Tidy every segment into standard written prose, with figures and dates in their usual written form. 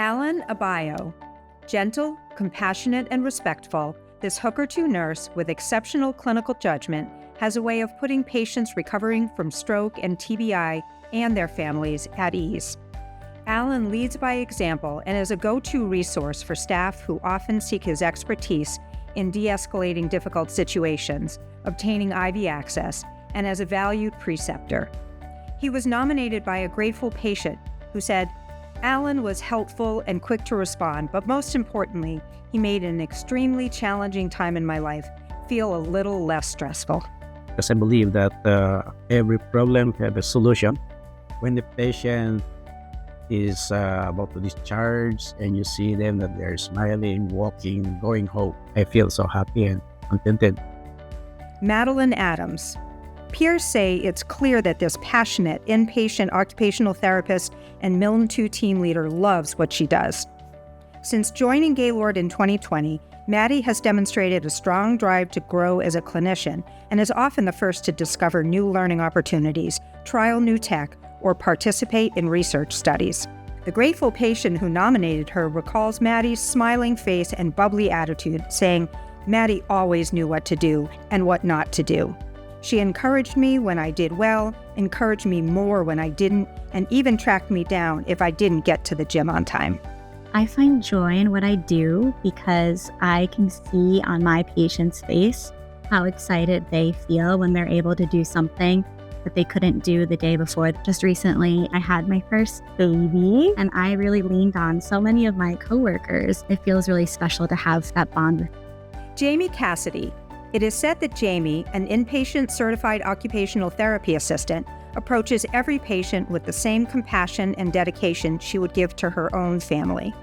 Alan Abayo. Gentle, compassionate, and respectful, this Hooker 2 nurse with exceptional clinical judgment has a way of putting patients recovering from stroke and TBI and their families at ease. Alan leads by example and is a go-to resource for staff who often seek his expertise in de-escalating difficult situations, obtaining IV access, and as a valued preceptor. He was nominated by a grateful patient who said, "Alan was helpful and quick to respond, but most importantly, he made an extremely challenging time in my life feel a little less stressful." Because I believe that every problem has a solution. When the patient is about to discharge and you see them that they're smiling, walking, going home, I feel so happy and contented. Madeline Adams. Peers say it's clear that this passionate inpatient occupational therapist and Milne 2 team leader loves what she does. Since joining Gaylord in 2020, Maddie has demonstrated a strong drive to grow as a clinician and is often the first to discover new learning opportunities, trial new tech, or participate in research studies. The grateful patient who nominated her recalls Maddie's smiling face and bubbly attitude, saying, "Maddie always knew what to do and what not to do. She encouraged me when I did well, encouraged me more when I didn't, and even tracked me down if I didn't get to the gym on time." I find joy in what I do because I can see on my patient's face how excited they feel when they're able to do something that they couldn't do the day before. Just recently, I had my first baby and I really leaned on so many of my coworkers. It feels really special to have that bond with. Jamie Cassidy. It is said that Jamie, an inpatient certified occupational therapy assistant, approaches every patient with the same compassion and dedication she would give to her own family.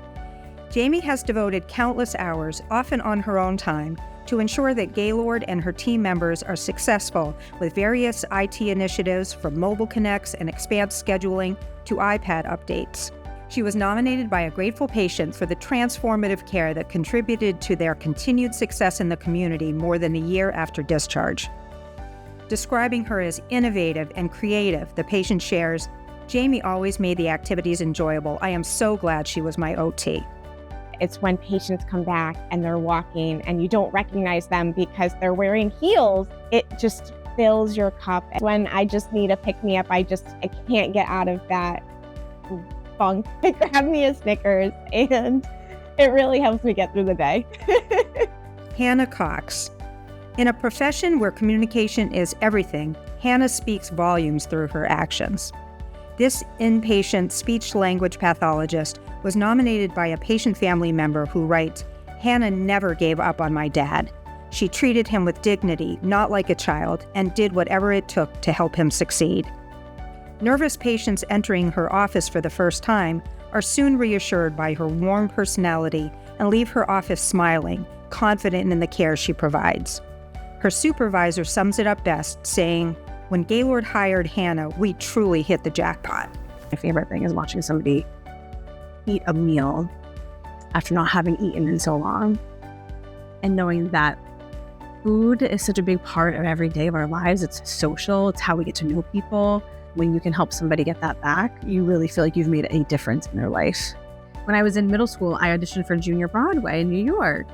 Jamie has devoted countless hours, often on her own time, to ensure that Gaylord and her team members are successful with various IT initiatives from mobile connects and expanse scheduling to iPad updates. She was nominated by a grateful patient for the transformative care that contributed to their continued success in the community more than a year after discharge. Describing her as innovative and creative, the patient shares, "Jamie always made the activities enjoyable. I am so glad she was my OT." It's when patients come back and they're walking and you don't recognize them because they're wearing heels. It just fills your cup. When I just need a pick-me-up, I can't get out of that funk. Grab me a Snickers and it really helps me get through the day. Hannah Cox. In a profession where communication is everything, Hannah speaks volumes through her actions. This inpatient speech-language pathologist was nominated by a patient family member who writes, "Hannah never gave up on my dad. She treated him with dignity, not like a child, and did whatever it took to help him succeed." Nervous patients entering her office for the first time are soon reassured by her warm personality and leave her office smiling, confident in the care she provides. Her supervisor sums it up best, saying, "When Gaylord hired Hannah, we truly hit the jackpot." My favorite thing is watching somebody eat a meal after not having eaten in so long and knowing that food is such a big part of every day of our lives. It's social. It's how we get to know people. When you can help somebody get that back, you really feel like you've made a difference in their life. When I was in middle school, I auditioned for Junior Broadway in New York.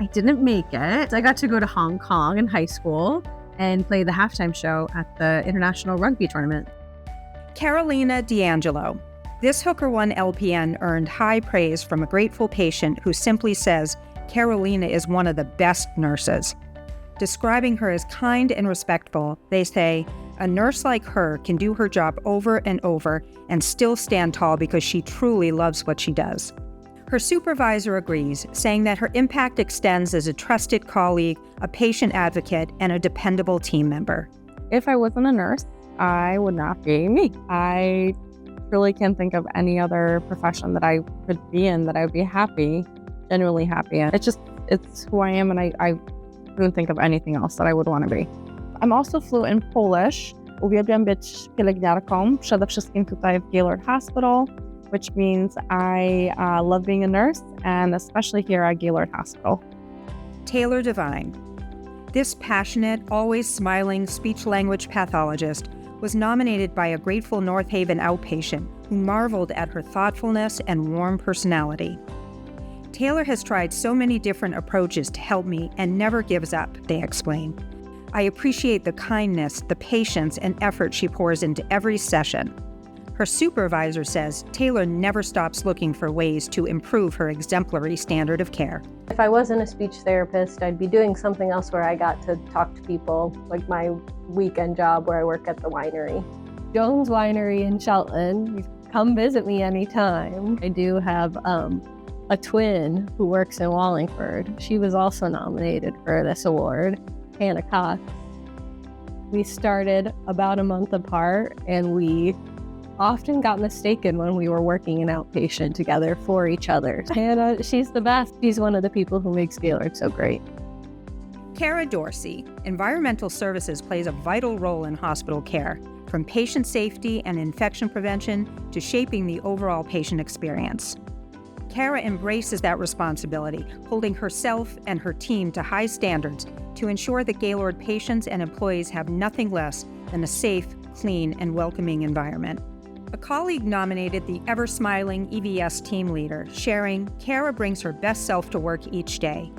I didn't make it. I got to go to Hong Kong in high school and play the halftime show at the International Rugby Tournament. Carolina D'Angelo. This Hooker 1 LPN earned high praise from a grateful patient who simply says, "Carolina is one of the best nurses." Describing her as kind and respectful, they say, "A nurse like her can do her job over and over and still stand tall because she truly loves what she does." Her supervisor agrees, saying that her impact extends as a trusted colleague, a patient advocate, and a dependable team member. If I wasn't a nurse, I would not be me. I really can't think of any other profession that I could be in that I would be happy, genuinely happy in. It's who I am, and I couldn't think of anything else that I would want to be. I'm also fluent in Polish. Uwielbiam być pielęgniarką, przede wszystkim tutaj w Gaylord Hospital, which means I love being a nurse, and especially here at Gaylord Hospital. Taylor Devine. This passionate, always smiling speech-language pathologist was nominated by a grateful North Haven outpatient who marveled at her thoughtfulness and warm personality. Taylor has tried so many different approaches to help me and never gives up, they explain. I appreciate the kindness, the patience, and effort she pours into every session. Her supervisor says Taylor never stops looking for ways to improve her exemplary standard of care. If I wasn't a speech therapist, I'd be doing something else where I got to talk to people, like my weekend job where I work at the winery. Jones Winery in Shelton, come visit me anytime. I do have a twin who works in Wallingford. She was also nominated for this award, Hannah Cox. We started about a month apart, and we often got mistaken when we were working in outpatient together for each other. Hannah, she's the best. She's one of the people who makes Gaylord so great. Kara Dorsey, environmental services plays a vital role in hospital care, from patient safety and infection prevention to shaping the overall patient experience. Kara embraces that responsibility, holding herself and her team to high standards to ensure that Gaylord patients and employees have nothing less than a safe, clean, and welcoming environment. A colleague nominated the ever-smiling EVS team leader, sharing, Kara brings her best self to work each day.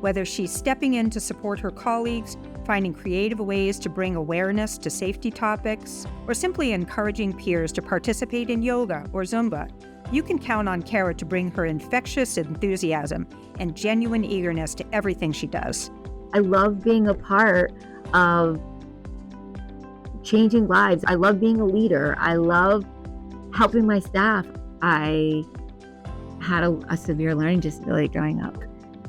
Whether she's stepping in to support her colleagues, finding creative ways to bring awareness to safety topics, or simply encouraging peers to participate in yoga or Zumba, you can count on Kara to bring her infectious enthusiasm and genuine eagerness to everything she does. I love being a part of changing lives. I love being a leader. I love helping my staff. I had a severe learning disability growing up.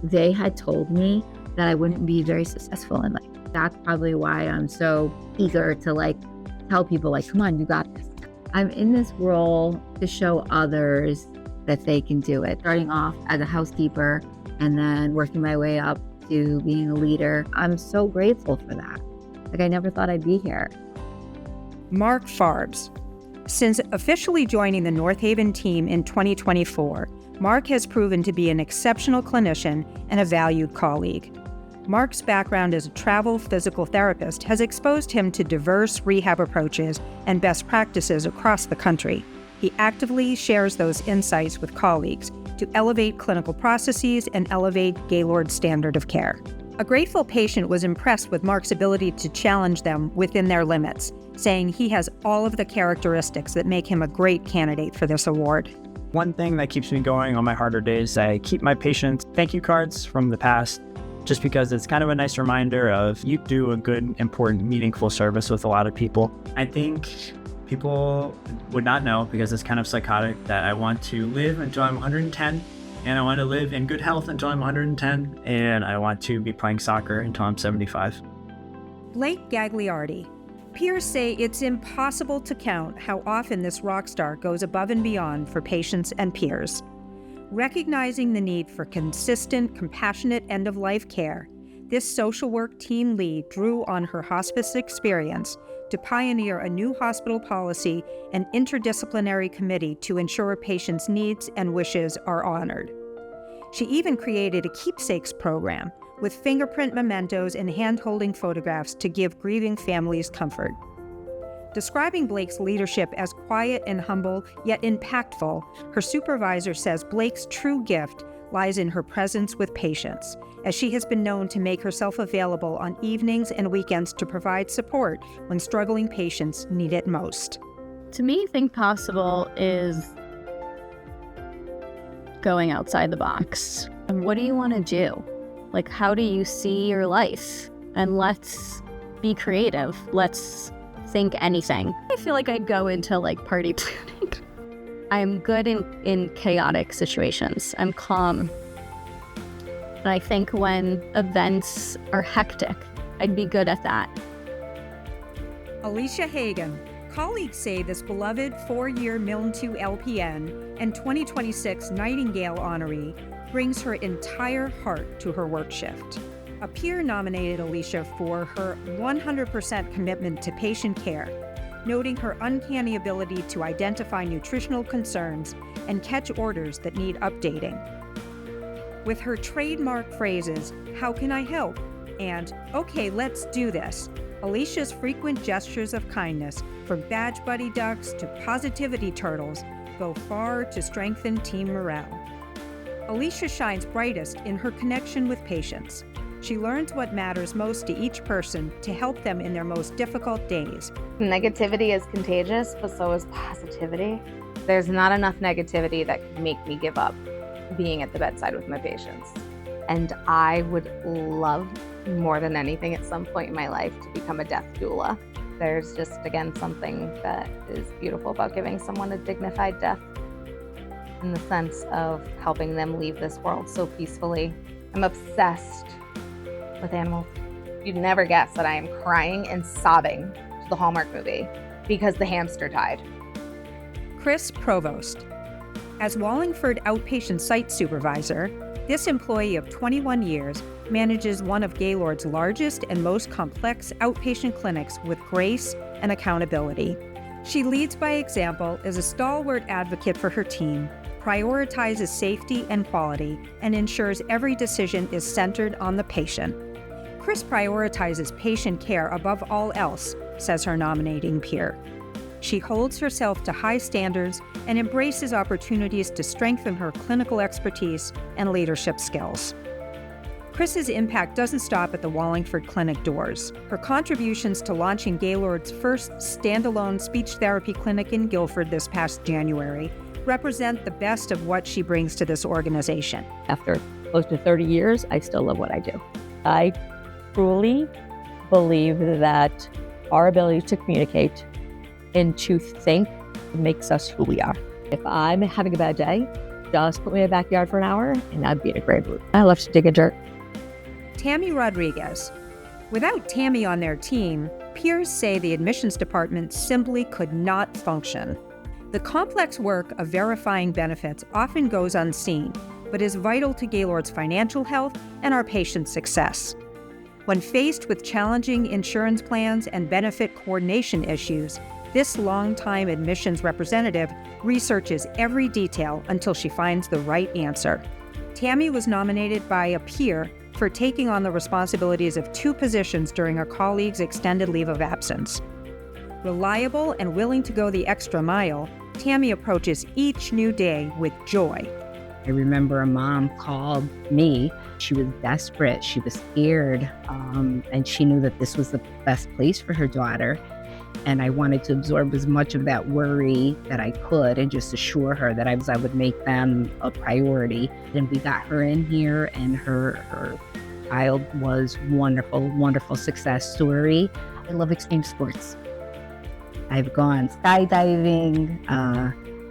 They had told me that I wouldn't be very successful in life. That's probably why I'm so eager to tell people come on, you got this. I'm in this role to show others that they can do it. Starting off as a housekeeper and then working my way up to being a leader. I'm so grateful for that. I never thought I'd be here. Mark Farbs. Since officially joining the North Haven team in 2024, Mark has proven to be an exceptional clinician and a valued colleague. Mark's background as a travel physical therapist has exposed him to diverse rehab approaches and best practices across the country. He actively shares those insights with colleagues to elevate clinical processes and elevate Gaylord's standard of care. A grateful patient was impressed with Mark's ability to challenge them within their limits, saying he has all of the characteristics that make him a great candidate for this award. One thing that keeps me going on my harder days, I keep my patients thank you cards from the past, just because it's kind of a nice reminder of you do a good, important, meaningful service with a lot of people. I think people would not know, because it's kind of psychotic, that I want to live until I'm 110, and I want to live in good health until I'm 110, and I want to be playing soccer until I'm 75. Blake Gagliardi. Peers say it's impossible to count how often this rock star goes above and beyond for patients and peers. Recognizing the need for consistent, compassionate end-of-life care, this social work team lead drew on her hospice experience to pioneer a new hospital policy and interdisciplinary committee to ensure patients' needs and wishes are honored. She even created a keepsakes program with fingerprint mementos and hand-holding photographs to give grieving families comfort. Describing Blake's leadership as quiet and humble, yet impactful, her supervisor says Blake's true gift lies in her presence with patients, as she has been known to make herself available on evenings and weekends to provide support when struggling patients need it most. To me, Think Possible is going outside the box. And what do you want to do? How do you see your life? And let's be creative. Let's think anything. I feel like I'd go into party planning. I'm good in chaotic situations. I'm calm. And I think when events are hectic, I'd be good at that. Alicia Hagan. Colleagues say this beloved 4-year Milne 2 LPN and 2026 Nightingale honoree brings her entire heart to her work shift. A peer nominated Alicia for her 100% commitment to patient care, noting her uncanny ability to identify nutritional concerns and catch orders that need updating. With her trademark phrases, "How can I help?" and "Okay, let's do this," Alicia's frequent gestures of kindness, from badge buddy ducks to positivity turtles, go far to strengthen team morale. Alicia shines brightest in her connection with patients. She learns what matters most to each person to help them in their most difficult days. Negativity is contagious, but so is positivity. There's not enough negativity that could make me give up being at the bedside with my patients. And I would love more than anything at some point in my life to become a death doula. There's just, again, something that is beautiful about giving someone a dignified death in the sense of helping them leave this world so peacefully. I'm obsessed with animals. You'd never guess that I am crying and sobbing to the Hallmark movie because the hamster died. Chris Provost. As Wallingford outpatient site supervisor, this employee of 21 years manages one of Gaylord's largest and most complex outpatient clinics with grace and accountability. She leads by example, is a stalwart advocate for her team, prioritizes safety and quality, and ensures every decision is centered on the patient. Chris prioritizes patient care above all else, says her nominating peer. She holds herself to high standards and embraces opportunities to strengthen her clinical expertise and leadership skills. Chris's impact doesn't stop at the Wallingford Clinic doors. Her contributions to launching Gaylord's first standalone speech therapy clinic in Guilford this past January represent the best of what she brings to this organization. After close to 30 years, I still love what I do. I truly believe that our ability to communicate and to think makes us who we are. If I'm having a bad day, just put me in the backyard for an hour and I'd be in a great mood. I love to dig a dirt. Tammy Rodriguez. Without Tammy on their team, peers say the admissions department simply could not function. The complex work of verifying benefits often goes unseen, but is vital to Gaylord's financial health and our patients' success. When faced with challenging insurance plans and benefit coordination issues, this longtime admissions representative researches every detail until she finds the right answer. Tammy was nominated by a peer for taking on the responsibilities of 2 positions during a colleague's extended leave of absence. Reliable and willing to go the extra mile, Tammy approaches each new day with joy. I remember a mom called me. She was desperate. She was scared, and she knew that this was the best place for her daughter. And I wanted to absorb as much of that worry that I could and just assure her that I would make them a priority. And we got her in here, and her child was wonderful, wonderful success story. I love extreme sports. I've gone skydiving.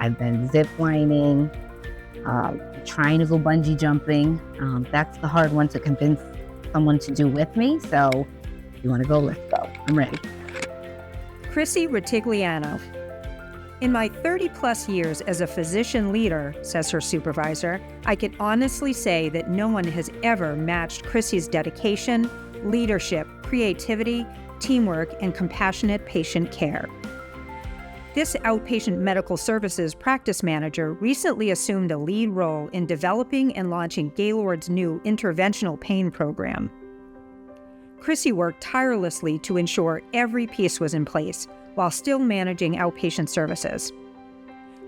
I've been zip lining, trying to go bungee jumping. That's the hard one to convince someone to do with me. So if you want to go, let's go. I'm ready. Chrissy Rutigliano. In my 30-plus years as a physician leader, says her supervisor, I can honestly say that no one has ever matched Chrissy's dedication, leadership, creativity, teamwork, and compassionate patient care. This outpatient medical services practice manager recently assumed a lead role in developing and launching Gaylord's new interventional pain program. Chrissy worked tirelessly to ensure every piece was in place while still managing outpatient services.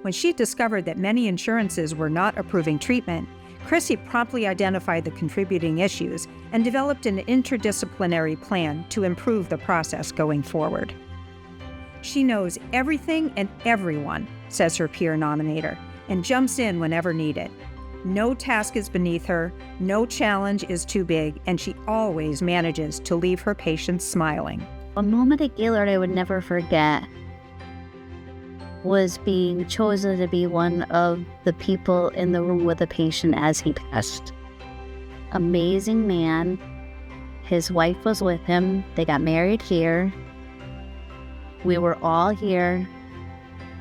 When she discovered that many insurances were not approving treatment, Chrissy promptly identified the contributing issues and developed an interdisciplinary plan to improve the process going forward. She knows everything and everyone, says her peer nominator, and jumps in whenever needed. No task is beneath her, no challenge is too big, and she always manages to leave her patients smiling. A moment at Gaylord I would never forget was being chosen to be one of the people in the room with the patient as he passed. Amazing man. His wife was with him. They got married here. We were all here,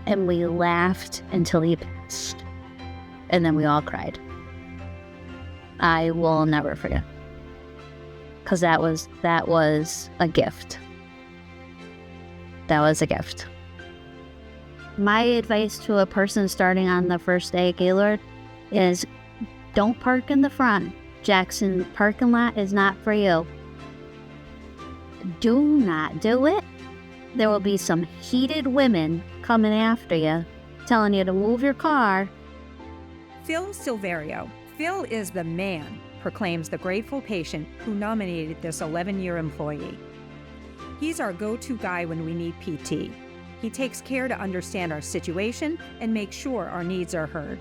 and we laughed until he passed. And then we all cried. I will never forget. Because that was a gift. That was a gift. My advice to a person starting on the first day at Gaylord is don't park in the front. Jackson parking lot is not for you. do not do it, there will be some heated women coming after you, telling you to move your car. Phil Silverio. Phil is the man, proclaims the grateful patient who nominated this 11-year employee. He's our go-to guy when we need PT. He takes care to understand our situation and make sure our needs are heard.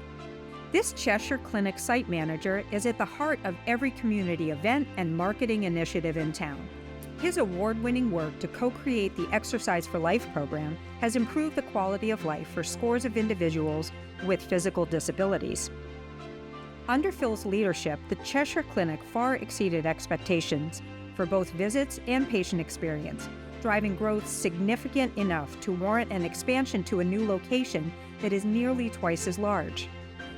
This Cheshire Clinic site manager is at the heart of every community event and marketing initiative in town. His award-winning work to co-create the Exercise for Life program has improved the quality of life for scores of individuals with physical disabilities. Under Phil's leadership, the Cheshire Clinic far exceeded expectations for both visits and patient experience, driving growth significant enough to warrant an expansion to a new location that is nearly twice as large.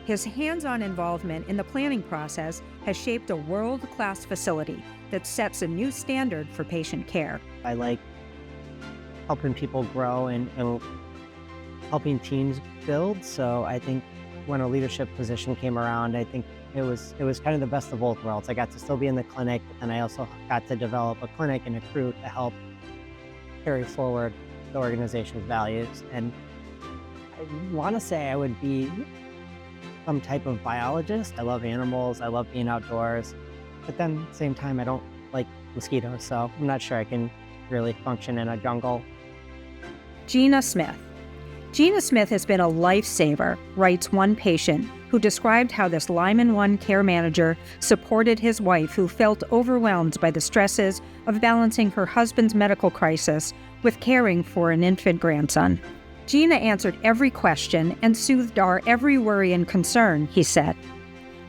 His hands-on involvement in the planning process has shaped a world-class facility that sets a new standard for patient care. I like helping people grow and helping teams build. So I think when a leadership position came around, I think it was kind of the best of both worlds. I got to still be in the clinic, and I also got to develop a clinic and a crew to help carry forward the organization's values. And I want to say I would be some type of biologist. I love animals. I love being outdoors. But then at the same time, I don't like mosquitoes, so I'm not sure I can really function in a jungle. Gina Smith. Gina Smith has been a lifesaver, writes one patient who described how this Lyman 1 care manager supported his wife who felt overwhelmed by the stresses of balancing her husband's medical crisis with caring for an infant grandson. Gina answered every question and soothed our every worry and concern, he said.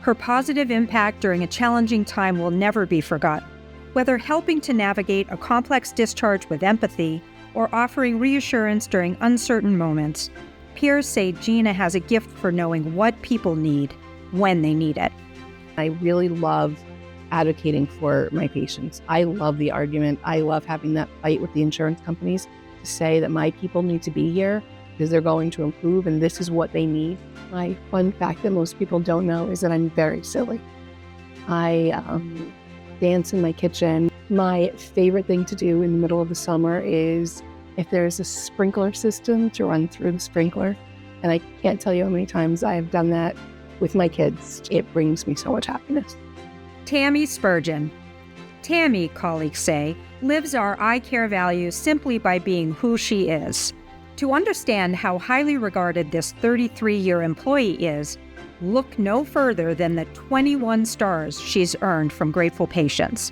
Her positive impact during a challenging time will never be forgotten. Whether helping to navigate a complex discharge with empathy or offering reassurance during uncertain moments, peers say Gina has a gift for knowing what people need when they need it. I really love advocating for my patients. I love the argument. I love having that fight with the insurance companies to say that my people need to be here because they're going to improve and this is what they need. My fun fact that most people don't know is that I'm very silly. I dance in my kitchen. My favorite thing to do in the middle of the summer is if there's a sprinkler system to run through the sprinkler. And I can't tell you how many times I have done that with my kids. It brings me so much happiness. Tammy Spurgeon. Tammy, colleagues say, lives our eye care values simply by being who she is. To understand how highly regarded this 33-year employee is, look no further than the 21 stars she's earned from grateful patients,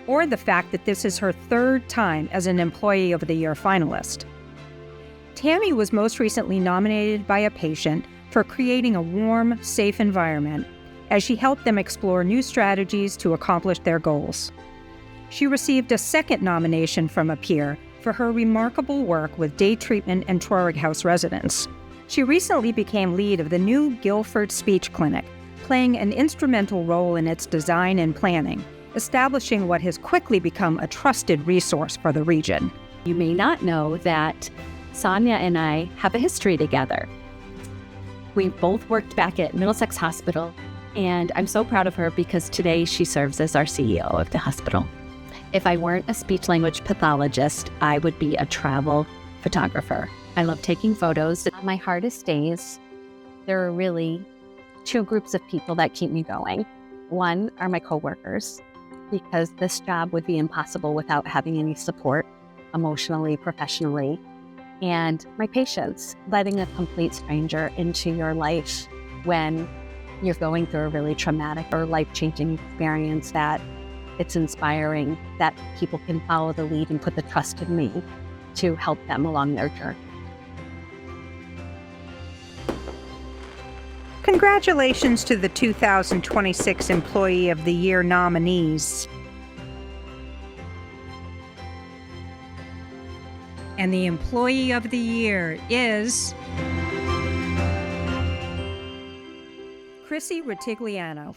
or the fact that this is her third time as an Employee of the Year finalist. Tammy was most recently nominated by a patient for creating a warm, safe environment as she helped them explore new strategies to accomplish their goals. She received a second nomination from a peer for her remarkable work with day treatment and Traurig House residents. She recently became lead of the new Guildford Speech Clinic, playing an instrumental role in its design and planning, establishing what has quickly become a trusted resource for the region. You may not know that Sonia and I have a history together. We both worked back at Middlesex Hospital, and I'm so proud of her because today she serves as our CEO of the hospital. If I weren't a speech-language pathologist, I would be a travel photographer. I love taking photos. On my hardest days, there are really two groups of people that keep me going. One are my coworkers, because this job would be impossible without having any support, emotionally, professionally. And my patients, letting a complete stranger into your life when you're going through a really traumatic or life-changing experience, that it's inspiring that people can follow the lead and put the trust in me to help them along their journey. Congratulations to the 2026 Employee of the Year nominees. And the Employee of the Year is Chrissy Rutigliano.